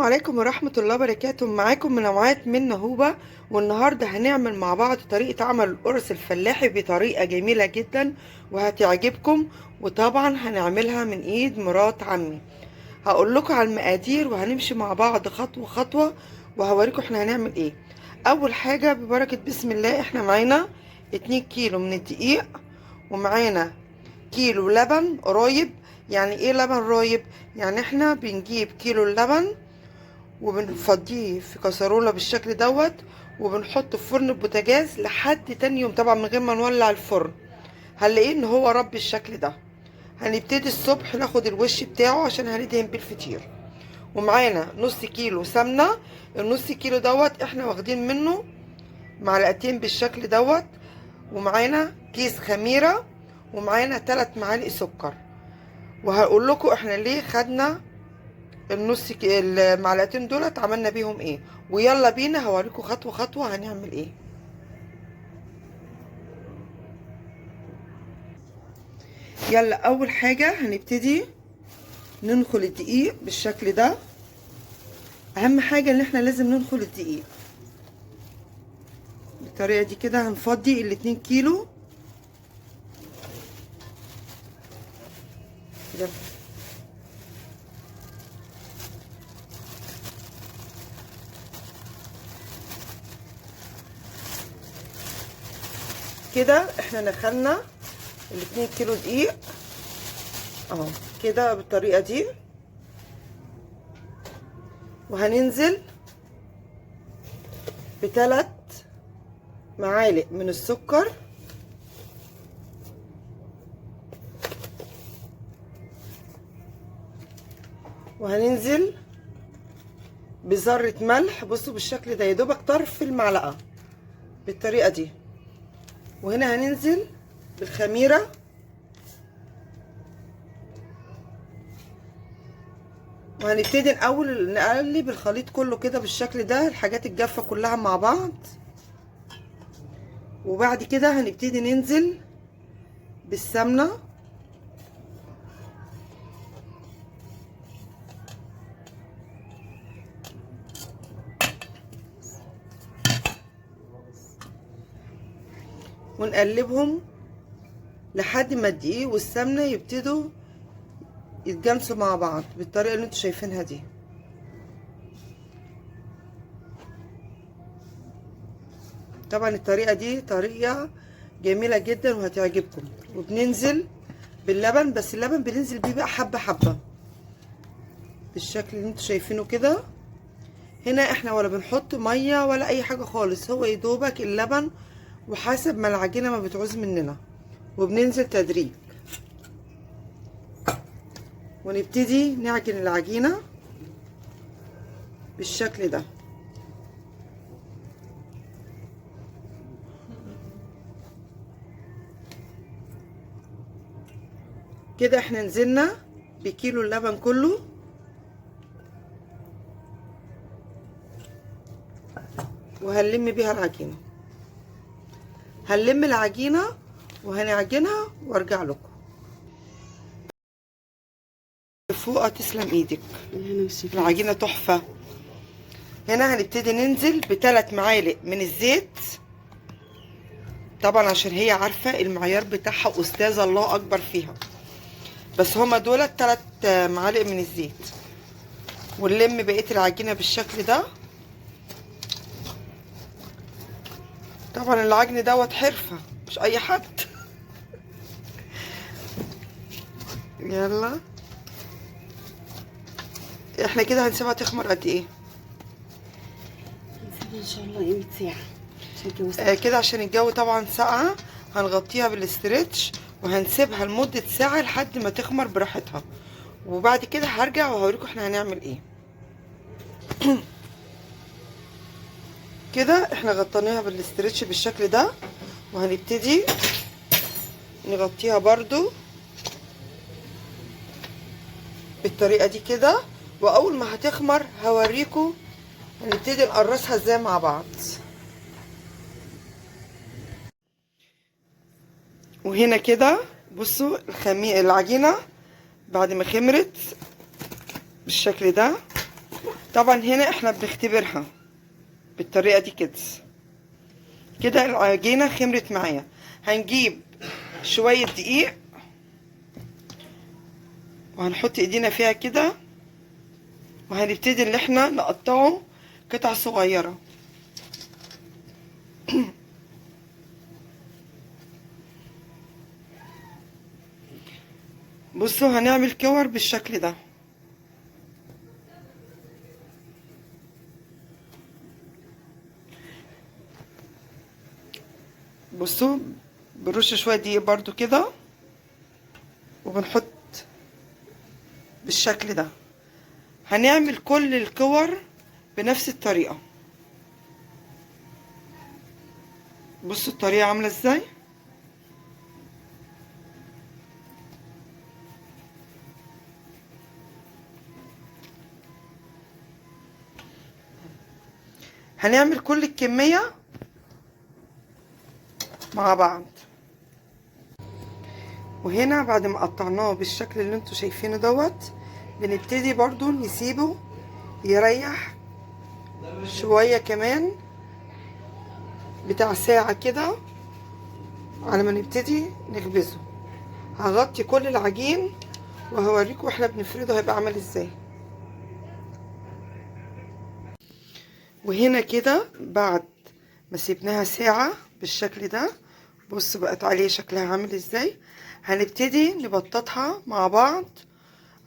عليكم ورحمة الله وبركاته. معاكم منوعات من نهوبة، والنهاردة هنعمل مع بعض طريقة عمل القرص الفلاحي بطريقة جميلة جدا وهتعجبكم. وطبعا هنعملها من ايد مرات عمي. هقول لكم على المقادير وهنمشي مع بعض خطوة خطوة وهوريكم احنا هنعمل ايه. اول حاجة ببركة بسم الله احنا معانا 2 كيلو من الدقيق، ومعانا كيلو لبن رايب. يعني ايه لبن رايب؟ يعني احنا بنجيب كيلو اللبن وبنفضيه في كسرولة بالشكل دوت، وبنحطه في فرن البوتاجاز لحد تاني يوم، طبعا من غير ما نولع الفرن. هنلاقيه ان هو رب الشكل ده. هنبتدي الصبح ناخد الوش بتاعه عشان هندهن بالفطير. ومعانا نص كيلو سمنة. النص كيلو دوت احنا واخدين منه معلقتين بالشكل دوت. ومعانا كيس خميرة، ومعانا 3 معالق سكر. وهقول لكم احنا ليه خدنا المعلقتين دولت عملنا بيهم ايه. ويلا بينا هوريكم خطوة خطوة هنعمل ايه. يلا اول حاجة هنبتدي ننخل الدقيق بالشكل ده. اهم حاجة ان احنا لازم ننخل الدقيق بالطريقة دي كده. هنفضي ال2 كيلو. يلا كده احنا نخلنا ال2 كيلو دقيق اهو كده بالطريقة دي. وهننزل ب3 معالق من السكر، وهننزل بذرة ملح. بصوا بالشكل ده، يدوبك طرف المعلقة بالطريقة دي. وهنا هننزل بالخميرة، وهنبتدي الاول نقلب الخليط كله كده بالشكل ده، الحاجات الجافة كلها مع بعض. وبعد كده هنبتدي ننزل بالسمنة. ونقلبهم لحد ما الدقيق والسمنة يبتدوا يتجانسوا مع بعض بالطريقة اللي انتوا شايفينها دي. طبعا الطريقة دي طريقة جميلة جدا وهتعجبكم. وبننزل باللبن، بس اللبن بننزل بيه بقى حبة حبة بالشكل اللي انتوا شايفينه كده. هنا احنا ولا بنحط مية ولا اي حاجة خالص، هو يدوبك اللبن وحسب ما العجينة ما بتعوز مننا. وبننزل تدريج ونبتدي نعجن العجينة بالشكل ده كده. احنا نزلنا بكيلو اللبن كله، وهنلم بيها العجينة. هنلم العجينة وهنعجنها وارجع لكم. فوقها تسلم ايدك، العجينة تحفة. هنا هنبتدي ننزل ب3 معالق من الزيت، طبعا عشان هي عارفة المعيار بتاعها واستاذة الله اكبر فيها. بس هما دول 3 معالق من الزيت. ونلم بقية العجينة بالشكل ده. طبعا العجن دوت حرفة مش اي حد. يلا احنا كده هنسيبها تخمر قد ايه؟ هنسيبها ان شاء الله قيمة ساعة عشان الجو ساقع. كده عشان الجو طبعا ساقعة. هنغطيها بالاسترتش وهنسيبها لمدة ساعة لحد ما تخمر براحتها. وبعد كده هرجع وهوريكم احنا هنعمل ايه. كده احنا غطيناها بالاسترتش بالشكل ده، وهنبتدي نغطيها برضو بالطريقة دي كده. واول ما هتخمر هوريكم هنبتدي نقرصها ازاي مع بعض. وهنا كده بصوا العجينة بعد ما خمرت بالشكل ده. طبعا هنا احنا بنختبرها بالطريقه دي كده. كده العجينه خمرت معايا. هنجيب شويه دقيق وهنحط ايدينا فيها كده، وهنبتدي ان احنا نقطعه قطع صغيره. بصوا هنعمل كور بالشكل ده. بصوا بنرش شويه دقيق برضو كده، وبنحط بالشكل ده. هنعمل كل الكور بنفس الطريقه. بصوا الطريقه عامله ازاي. هنعمل كل الكميه مع بعض. وهنا بعد ما قطعناه بالشكل اللي انتوا شايفينه دوت، بنبتدي برضو نسيبه يريح شوية كمان بتاع ساعة كده على ما نبتدي نخبزه. هغطي كل العجين وهوريكم احنا بنفرده هيبقى عامل ازاي. وهنا كده بعد ما سيبناها ساعة بالشكل ده، بص بقت عليه شكلها عامل ازاي. هنبتدي نبططها مع بعض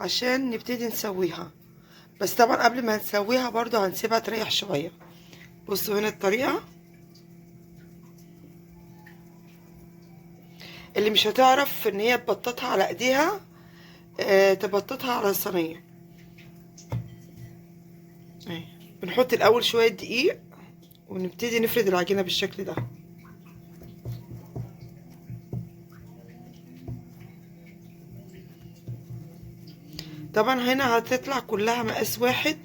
عشان نبتدي نسويها. بس طبعا قبل ما نسويها برضو هنسيبها تريح شوية. بصوا هنا الطريقة. اللي مش هتعرف ان هي تبططها على ايديها تبططها على الصينية. بنحط الاول شوية دقيق ونبتدي نفرد العجينة بالشكل ده. طبعا هنا هتطلع كلها مقاس واحد،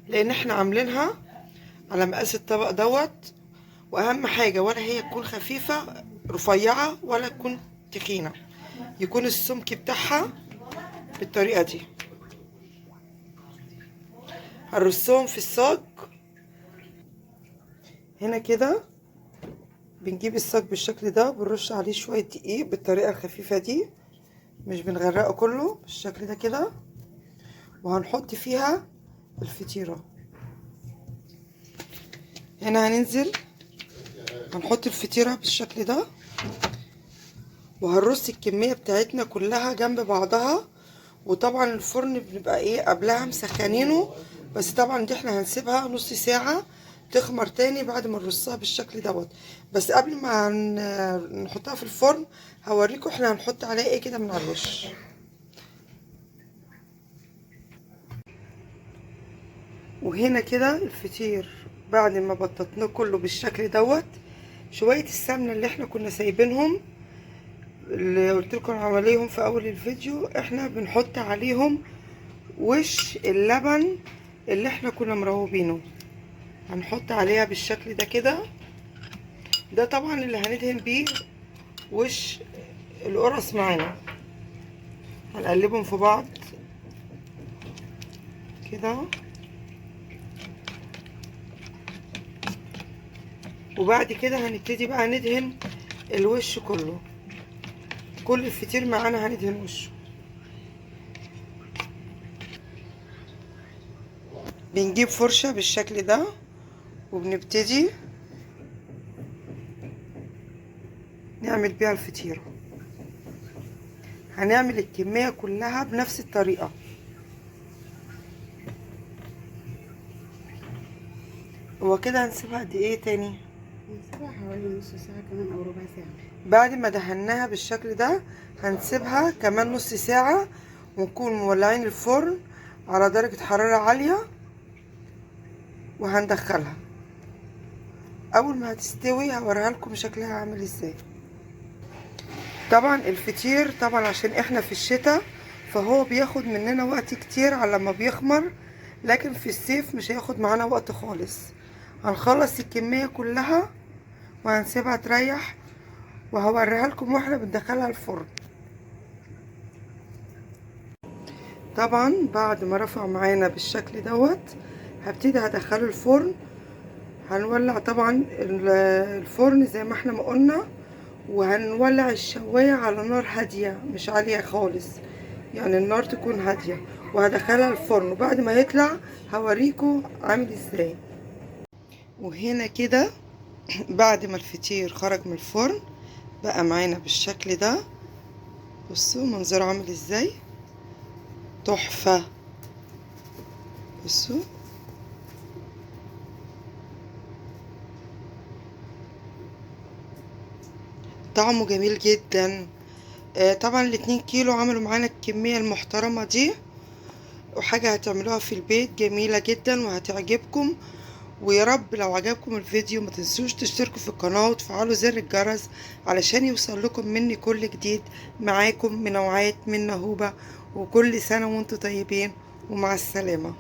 لان احنا عاملينها على مقاس الطبق دوت. واهم حاجة ولا هي تكون خفيفة رفيعة ولا تكون تخينة، يكون السمك بتاعها بالطريقة دي. هنرصهم في الصاج. هنا كده بنجيب الصاج بالشكل ده، بنرش عليه شوية دقيق بالطريقة الخفيفة دي، مش بنغرقه كله بالشكل ده كده. وهنحط فيها الفطيرة. هنا هننزل هنحط الفطيرة بالشكل ده، وهنرص الكمية بتاعتنا كلها جنب بعضها. وطبعا الفرن بنبقى ايه قبلها مسخنينه، بس طبعا دي احنا هنسيبها نص ساعة تخمر تاني بعد ما نرصها بالشكل دوت. بس قبل ما نحطها في الفرن هوريكم احنا هنحط عليها ايه كده من على الوش. وهنا كده الفطير بعد ما بططناه كله بالشكل دوت، شوية السمنة اللي احنا كنا سايبينهم اللي قلت لكم عليهم في اول الفيديو، احنا بنحط عليهم وش اللبن اللي احنا كنا مروبينه. هنحط عليها بالشكل ده كده. ده طبعا اللي هندهن بيه وش القرص معانا. هنقلبهم في بعض كده. وبعد كده هنبتدي بقى ندهن الوش كله. كل الفطير معانا هندهن وشه. بنجيب فرشة بالشكل ده وبنبتدي نعمل بيها الفطيرة. هنعمل الكمية كلها بنفس الطريقة. هو كده هنسيبها قد ايه تاني؟ هنسيبها حوالي نص ساعة كمان او ربع ساعة. بعد ما دهناها بالشكل ده هنسيبها كمان نص ساعة، ونكون مولعين الفرن على درجة حرارة عالية، وهندخلها. اول ما هتستوي هوريها لكم شكلها عامل ازاي. طبعا الفطير طبعا عشان احنا في الشتاء فهو بياخد مننا وقت كتير على ما بيخمر، لكن في الصيف مش هياخد معانا وقت خالص. هنخلص الكمية كلها وهنسيبها تريح، وهوريها لكم واحنا بندخلها الفرن. طبعا بعد ما رفع معانا بالشكل دوت هبتدي هدخله الفرن. هنولع طبعا الفرن زي ما احنا ما قلنا، وهنولع الشواية على نار هادية مش عالية خالص، يعني النار تكون هادية، وهدخلها الفرن. وبعد ما يطلع هوريكم عامل ازاي. وهنا كده بعد ما الفطير خرج من الفرن بقى معانا بالشكل ده. بصوا منظره عامل ازاي، تحفة. بصوا طعمه جميل جدا. طبعا ال2 كيلو عملوا معانا الكمية المحترمة دي، وحاجة هتعملوها في البيت جميلة جدا وهتعجبكم. ويا رب لو عجبكم الفيديو ما تنسوش تشتركوا في القناة وتفعلوا زر الجرس علشان يوصل لكم مني كل جديد. معاكم منوعات من نهوبة، وكل سنة وانتم طيبين، ومع السلامة.